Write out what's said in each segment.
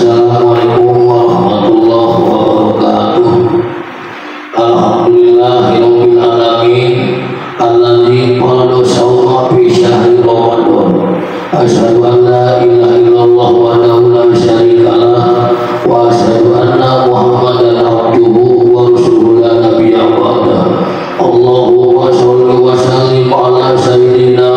Assalamualaikum warahmatullahi wabarakatuh. Alhamdulillahirabbil alamin alladzi qala sawma fi syahri Ramadan. Asyhadu an la ilaha illallah wahdahu la syarika lah wa asyhadu anna Muhammadan abduhu wa rasuluhu la nabiyya ba'da. Allahumma shalli wa sallim ala sayyidina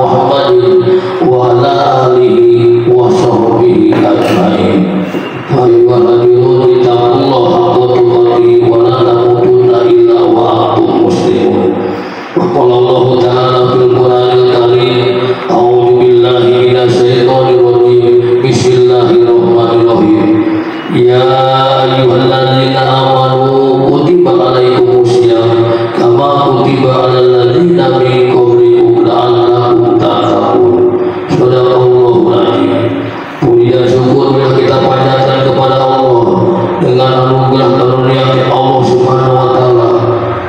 Muhammadin wa ala alihi wa sahbihi ajmain. Ayyuhal hadirin ittaqullaha haqqa tuqatih wa la tamutunna illa wa antum muslimun. Wa qala Allah ta'ala fil Qur'anil Karim, a'udzu billahi minasy syaithanir rajim. Bismillahirrahmanirrahim. Ya ayyuhalladzina amanu kutiba alaikumus syiyam kama kutiba alal ladzina min qablikum la'allakum tattaqun. Shadaqallahul azim. Puji dan syukur yang kita panjatkan kepada Allah dengan anugerah karunia Allah Subhanahu wa taala.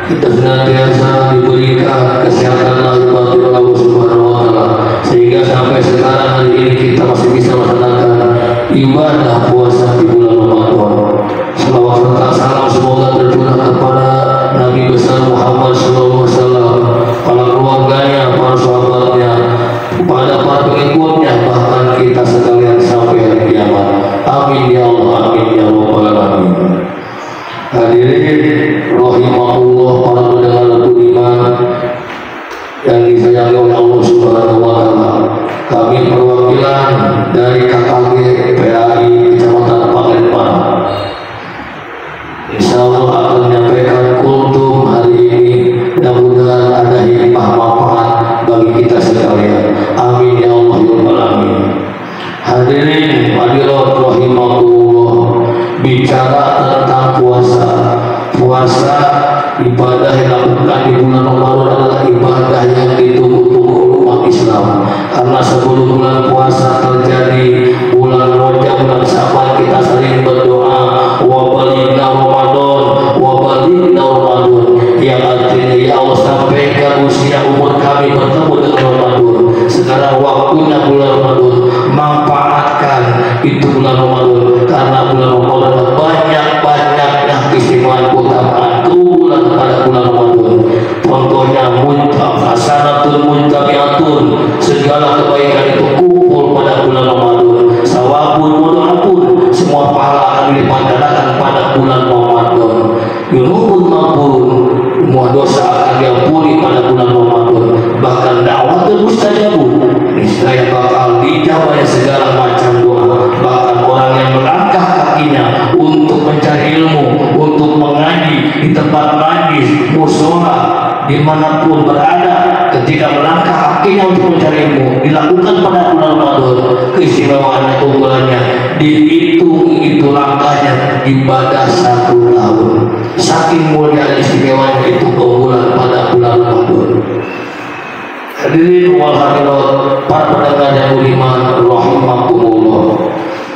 Kita senantiasa diberikan kesehatan lahir batin oleh Allah Subhanahu wa taala sehingga sampai sekarang hari ini kita masih bisa melaksanakan ibadah puasa di bulan Ramadan. Selawat serta salam semoga tercurah kepada Nabi besar Muhammad sallallahu alaihi wasallam, para keluarganya, para sahabatnya, kepada para pengikutnya, bahkan kita sekalian sampai hari kiamat. Amin ya Allah, amin ya rabbal alamin. Hadirin rahimahullah, para pendengar budiman yang disayangi oleh Allah Subhanahu wa taala. Kami perwakilan dari KKG PAI Kecamatan Palembang insya Allah akan menyampaikan kultum hari ini. Mudah-mudahan ada hikmah manfaat bagi kita sekalian. Amin ya Allah ya rabbal alamin. Hadirin hadirat rahimahullah, bicara tentang puasa. Puasa ibadah yang dilakukan di bulan Ramadan adalah ibadah yang ditunggu-tunggu umat Islam. Karena sebelum bulan puasa terjadi bulan Rajab, bulan Syawal, kita sering berdoa wa balighna Ramadan, wa balighna Ramadan, yang artinya ya Allah sampaikan usia umur kami bertemu dengan Ramadan. Sekarang waktunya bulan Ramadan, manfaatkan itu bulan Ramadan, karena bulan Ramadan banyak-banyaknya keistimewaan keutamaan keunggulan pada bulan Ramadan. Contohnya hasanatun muntabi'atun, segala kebaikan itu kumpul pada bulan Ramadan. Sawabun mudha'afun, semua pahala akan dilipat gandakan pada bulan Ramadan. Dzunubun maghfurun, semua dosa akan diampuni pada bulan Ramadan. Bahkan da'watul mustajabun, niscaya bakal dijawab segala macam doa. Bahkan orang yang melangkah kakinya untuk mencari ilmu, untuk mengaji di tempat majlis, mushola, dimanapun berada, ketika melangkah kakinya untuk mencari ilmu, dilakukan pada bulan Ramadan, keistimewaan keunggulannya dihitung itu langkahnya ibadah 1 tahun. Saking mulia istimewanya itu keunggulan pada bulan Ramadan. Hadirin wal hadirat, para pendengar yang budiman rahimakumullah.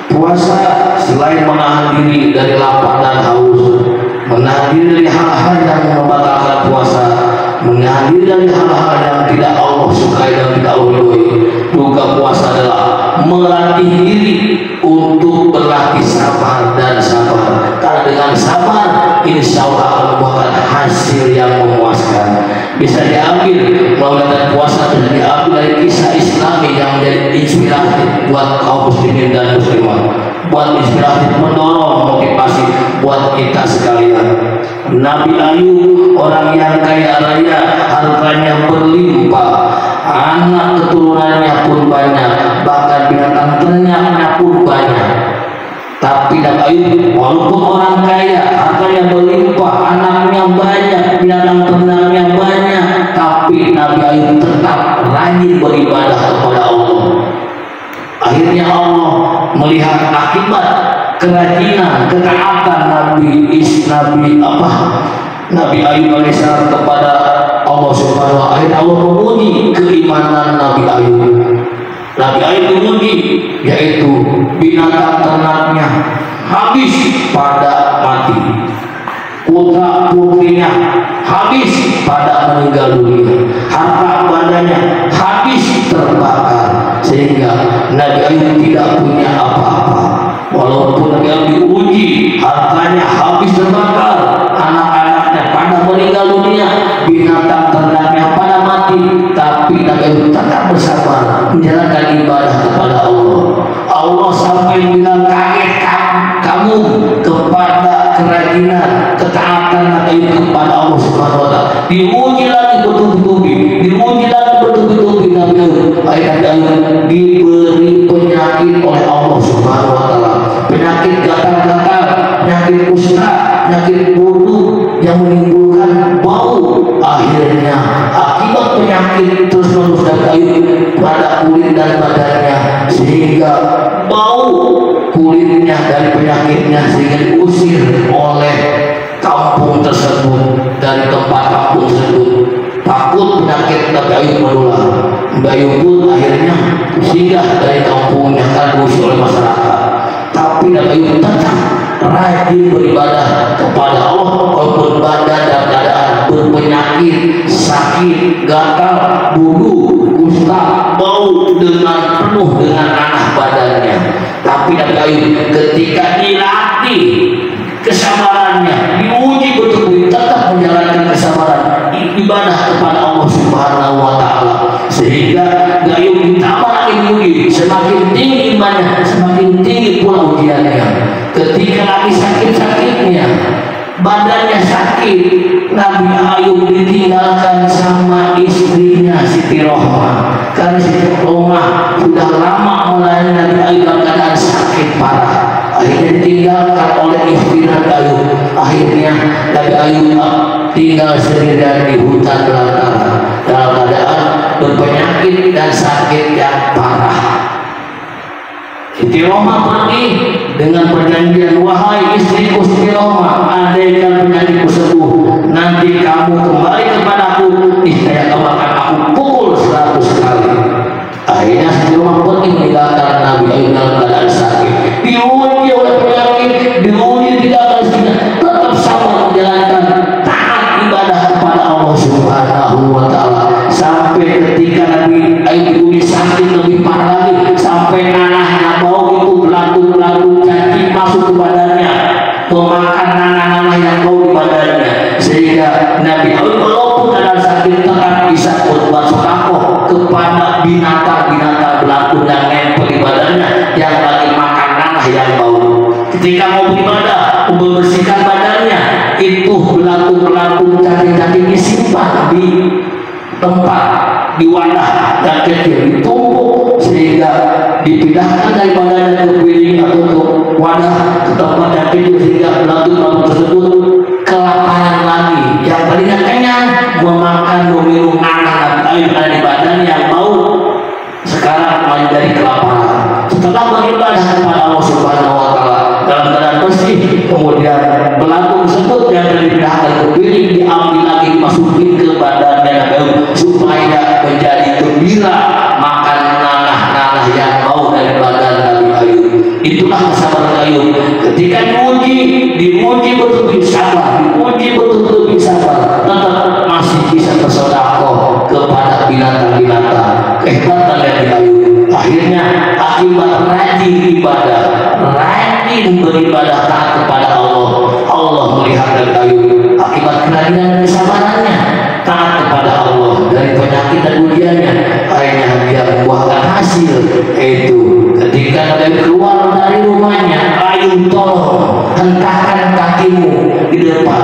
Puasa selain menahan diri dari lapar dan haus, menahan diri dari hal-hal yang membatalkan puasa, menahan diri dari hal-hal yang tidak Allah sukai dan tidak Allah ridhoi, juga puasa adalah melatih diri untuk berlatih sabar dan sabar. Karena dengan sabar insya Allah akan membuahkan hasil yang memuaskan. Bisa diambil melalui puasa, bisa diambil dari kisah Islami yang menjadi inspirasi buat kaum muslimin dan muslimat, buat inspirasi, mendorong, motivasi buat kita sekalian. Nabi Ayub, orang yang kaya raya, hartanya berlimpah, anak keturunannya pun banyak, bahkan binatang ternaknya pun banyak. Tapi Nabi Ayub walaupun orang kaya, hartanya berlimpah, anaknya banyak, binatang ternaknya banyak, tapi Nabi Ayub tetap rajin beribadah kepada Allah. Akhirnya Allah melihat akibat kerajinan, ketaatan Nabi Ayub alaihissalam kepada Allah Subhanahu wa taala. Allah memuji keimanan Nabi Ayub. Nabi Ayub memuji, yaitu binatang ternaknya habis pada mati, putra putrinya habis pada meninggal dunia, harta bandanya habis terbakar, sehingga Nabi Ayub tidak punya apa-apa. walaupun dia diuji, hartanya habis terbakar, anak-anaknya pada meninggal dunia, binatang ternaknya pada mati, tapi Nabi tetap bersabar menjalankan ibadah kepada Allah. Allah sampai bilang kaget kamu kepada kerajinan ketaatan Nabi kepada Allah Subhanahu wa taala. Diuji lagi bertubi-tubi, diuji lagi bertubi-tubi Nabi diberi penyakit oleh Allah Subhanahu wa taala. Penyakit gatal-gatal, penyakit kusta, penyakit buruk yang menimbulkan bau. Akhirnya akibat penyakit terus menerus pada kulit dan badannya, sehingga bau kulitnya dari penyakitnya, sehingga diusir oleh kampung tersebut, dari tempat kampung tersebut. Takut penyakit Nabi Ayub menular. Nabi Ayub pun akhirnya singgah dari kampungnya karena diusir oleh masyarakat. Tapi Nabi Ayub tetap rajin beribadah kepada Allah walaupun badan dan keadaan berpenyakit, sakit, gatal, bulu, kusta, bau dengan penuh dengan nanah badannya. Tapi Nabi Ayub ketika dilatih kesabarannya, diuji betul-betul, tetap menjalankan kesabaran ibadah kepada Allah Subhanahu wa taala, sehingga Ayub ditambah lagi diuji, semakin tinggi imannya, semakin tinggi pula ujiannya. Ketika lagi sakit-sakitnya, badannya sakit, Nabi Ayub ditinggalkan sama istrinya Siti Rohmah, karena Siti Rohmah sudah lama melayani Nabi Ayub dalam keadaan sakit parah. Akhirnya ditinggalkan oleh istri Nabi Ayub. Akhirnya Nabi Ayub tinggal sendirian di hutan belantara dalam keadaan berpenyakit dan sakit yang parah. Siti Rohmah pergi dengan perjanjian, wahai istriku Siti Rohmah, andaikan penyakitku sembuh, nanti kamu kembali kepadaku, niscaya kamu akan aku pukul 100 kali. Akhirnya Siti Rohmah pergi meninggalkan Nabi Ayub dalam keadaan sakit, diuji oleh penyakit, diuji tidak akan istrinya, tetap sabar menjalankan taat ibadah kepada Allah Subhanahu wa taala, sampai ketika Nabi Ayub diuji sakit lebih parah lagi, sampai nanahnya bau itu belatung-belatung cacing masuk ke badannya, memakan nanah-nanah yang bau di badannya, sehingga Nabi Ayub walaupun dalam sakit tetap bisa berbuat sedekah kepada binatang-binatang belatung yang nempel di badannya yang lagi makan nanah yang bau. Ketika mau beribadah, membersihkan badannya, itu belatung-belatung cacing-cacing disimpan di tempat, di wadah dan kecil, ditumpuk sehingga dipindahkan dari badannya ke piring atau ke wadah ke tempat yang kecil, sehingga belatung-belatung tersebut kelaparan lagi. Yang tadinya kenyang memakan meminum nanah Ayub di badan yang bau, sekarang menjadi kelaparan. Setelah beribadah kepada Allah Subhanahu wa taala dalam keadaan bersih, kemudian belatung tersebut yang dipindahkan ke piring diambil lagi, dimasukin ke badannya Nabi Ayub supaya menjadi gembira makan nanah-nanah yang bau dari badan Nabi Ayub. Itulah kesabaran Ayub. Ketika diuji betul-betul sabar, diuji betul-betul sabar, tetap masih bisa bersedekah kepada binatang-binatang. Kehebatan Nabi Ayub. Akhirnya akibat rajin ibadah, rajin beribadah taat kepada Allah, Allah melihat Nabi Ayub akibat kerajinan dan kesabarannya taat kepada Allah dari penyakit dan ujiannya. Akhirnya dia membuahkan hasil, yaitu ketika dia keluar dari rumahnya, Ayub tolong hentahkan kakimu di depan.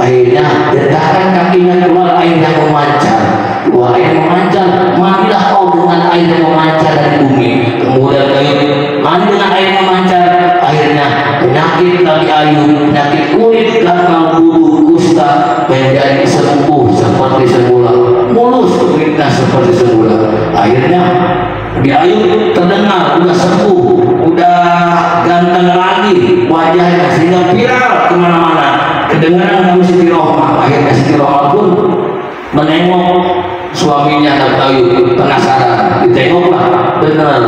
Akhirnya hentahkan kakinya keluar, airnya memancar. Keluar air memancar, mandilah kau dengan air yang memancar dari bumi. Kemudian Ayub mandi dengan air memancar. Akhirnya penyakit Nabi Ayub, penyakit kulit, gatal, bulu, kusta menjadi sembuh seperti semula, mulus kulitnya seperti semula. Akhirnya Nabi Ayub terdengar udah sembuh, udah ganteng lagi wajahnya, sehingga viral kemana-mana. Kedengaran kamu Siti Rohmah. Akhirnya Siti Rohmah pun menengok suaminya Nabi Ayub, penasaran. Ditengoklah, benar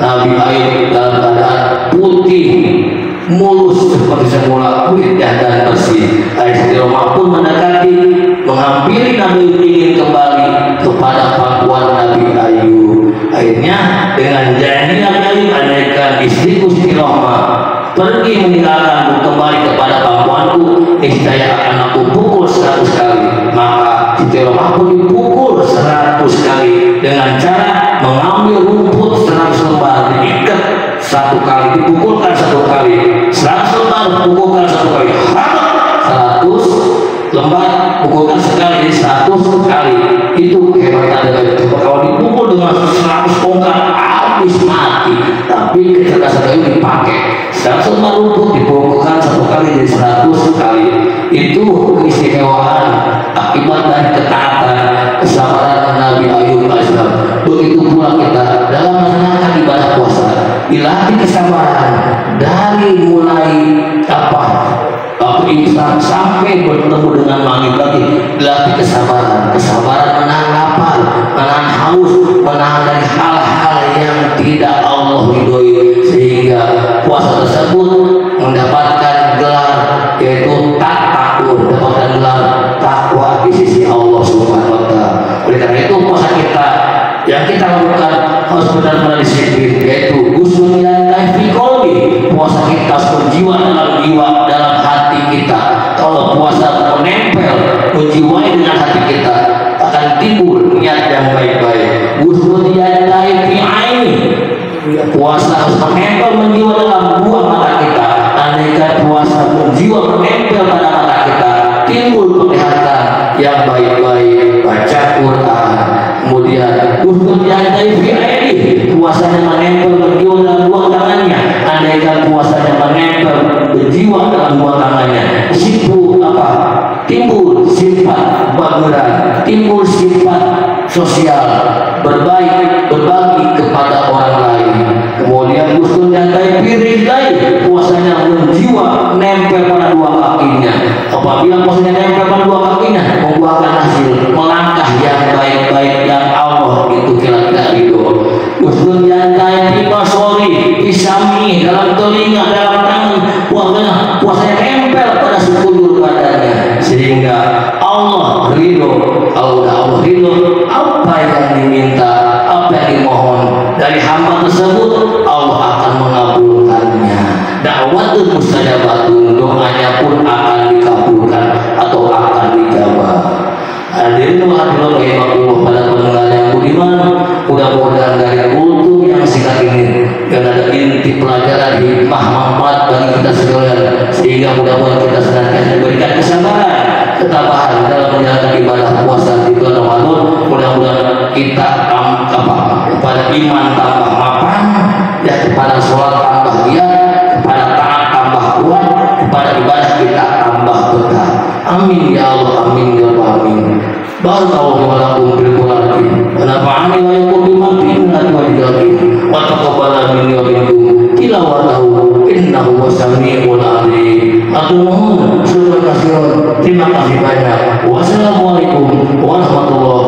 Nabi Ayub dalam keadaan putih, mulus seperti semula, kulitnya dan bersih. Siti Rohmah pun mendekati, menghampiri Nabi Ayub, ingin kembali kepada pangkuan Nabi Ayub. Akhirnya dengan janji Nabi Ayub, andaikan istriku Siti Rohmah Hidayah akan aku pukul 100 kali, maka Hidayah aku dipukul 100 kali dengan cara mengambil rumput 100 lembar, diikat 1 kali, dipukulkan 1 kali, 100 lembar pukulkan 1 kali, 100 lembar pukulkan sekali, jadi 100 kali. Itu kehebatan dari itu. Kalau dipukul dengan 100 tongkat habis mati, tapi kecerdasan itu dipakai 100 lembar rumput dipukulkan 1 kali, jadi 100 kali. Itu keistimewaan akibat dari ketaatan, kesabaran Nabi Ayub alaihissalam. Begitu pula kita dalam melaksanakan ibadah puasa, dilatih kesabaran dari mulai imsak sampai bertemu dengan maghrib lagi, dilatih kesabaran menahan lapar, menahan haus, menahan dari hal-hal yang tidak Allah ridhoi, sehingga puasa tersebut mendapatkan gelar yaitu takwur, mendapatkan gelar takwa di sisi Allah Subhanahu wa Ta'ala. Oleh karena itu puasa kita yang kita lakukan harus benar-benar disiplin, yaitu husnul fi qalbi. Puasa kita harus berjiwa dalam dalam hati kita. Kalau puasa menempel, menjiwai dengan hati kita, akan timbul niat yang baik-baik. Husnul fi aini. Puasa harus menempel, menjiwa dalam dua mata kita. Andaikan puasa menjiwa menempel pada mata kita, timbul penglihatan yang baik-baik, baca Quran. Kemudian husnul fi aini, puasanya menempel menjiwa dalam dua tangannya. Andaikan puasanya menempel berjiwa dalam dua tangannya, timbul sifat bageran, timbul sifat sosial, berbagi kepada orang lain. Kemudian husnul fi rijlai, puasanya menjiwa nempel pada dua kakinya. Apabila puasanya nempel pada dua kakinya, membuahkan hasil melangkah yang baik-baik yang Allah itu kira-kira ridho. Husnul fi basori, pisami, dalam telinga, dalam tangan, puasanya nempel pada sekujur badannya, sehingga Allah ridho. Kalau Allah ridho, apa yang diminta, apa yang dimohon dari hamba tersebut, Allah akan mengabulkannya. Da'watun mustajabatun, doanya pun akan dikabulkan atau akan dijabah. Hadirin wa hadirat rahimakumullah, pada pendengar yang budiman, mudah-mudahan dari kultum yang singkat ini dan ada inti pelajaran hikmah manfaat bagi kita sekalian, sehingga mudah-mudahan kita senantiasa diberikan kesabaran, ketabahan dalam menjalankan ibadah puasa di bulan Ramadan. Mudah-mudahan kita kepada iman tambah mapan, ya, kepada sholat tambah giat, kepada taat tambah kuat, kepada ibadah kita tambah betah. Amin ya Allah, amin ya Allah, amin. Barakallahu wa lakum fil Qur'an wa nafa'ani wa yakum bima fihi min al-ayati wa taqabbala minni wa minkum tilawatahu innahu wasami'ul alim. Terima kasih banyak. Wassalamualaikum warahmatullahi